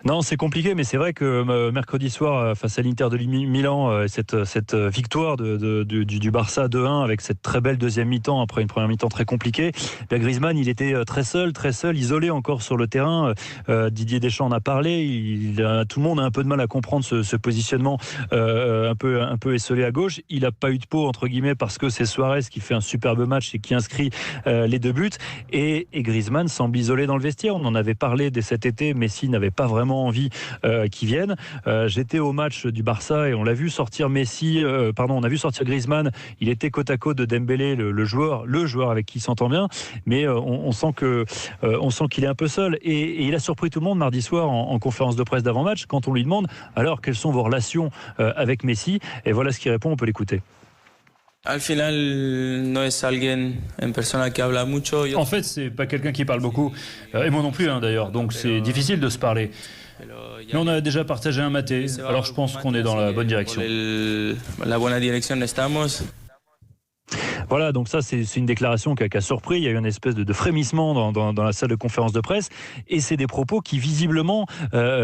Non, c'est compliqué, mais c'est vrai que mercredi soir, face à l'Inter de Milan, cette victoire du Barça 2-1 avec cette très belle deuxième mi-temps après une première mi-temps très compliquée, bien Griezmann, il était très seul, isolé encore sur le terrain. Didier Deschamps en a parlé. Tout le monde a un peu de mal à comprendre ce positionnement un peu esselé à gauche. Il n'a pas eu de peau entre guillemets parce que c'est Suarez qui fait un superbe match et qui inscrit les 2 buts. Et Griezmann semble isolé dans le vestiaire. On en avait parlé dès cet été. Messi n'avait pas vraiment envie qu'ils viennent. J'étais au match du Barça et on l'a vu sortir on a vu sortir Griezmann. Il était côte à côte de Dembélé, le joueur avec qui il s'entend bien, mais on sent qu'il est un peu seul. Et il a surpris tout le monde mardi soir en conférence de presse d'avant-match quand on lui demande alors quelles sont vos relations avec Messi. Et voilà ce qu'il répond. On peut l'écouter. En fait, c'est pas quelqu'un qui parle beaucoup, et moi non plus d'ailleurs, donc c'est difficile de se parler. Mais on a déjà partagé un maté, alors je pense qu'on est dans la bonne direction. Voilà, donc ça c'est une déclaration qui a surpris. Il y a eu une espèce de frémissement dans la salle de conférence de presse, et c'est des propos qui visiblement,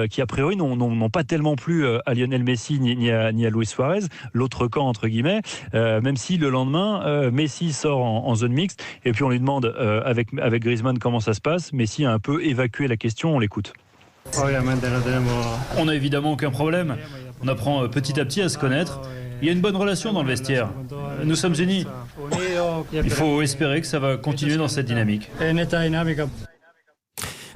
qui a priori n'ont pas tellement plu à Lionel Messi ni à Luis Suarez, l'autre camp entre guillemets, même si le lendemain Messi sort en zone mixte et puis on lui demande avec Griezmann comment ça se passe. Messi a un peu évacué la question, on l'écoute. On n'a évidemment aucun problème, on apprend petit à petit à se connaître. Il y a une bonne relation dans le vestiaire. Nous sommes unis. Il faut espérer que ça va continuer dans cette dynamique.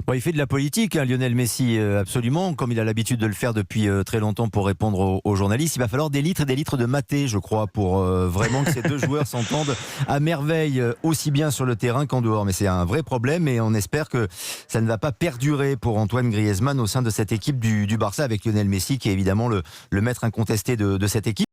Bon, il fait de la politique, Lionel Messi, absolument, comme il a l'habitude de le faire depuis très longtemps pour répondre aux journalistes. Il va falloir des litres et des litres de maté, je crois, pour vraiment que ces deux joueurs s'entendent à merveille, aussi bien sur le terrain qu'en dehors. Mais c'est un vrai problème et on espère que ça ne va pas perdurer pour Antoine Griezmann au sein de cette équipe du Barça, avec Lionel Messi qui est évidemment le maître incontesté de cette équipe.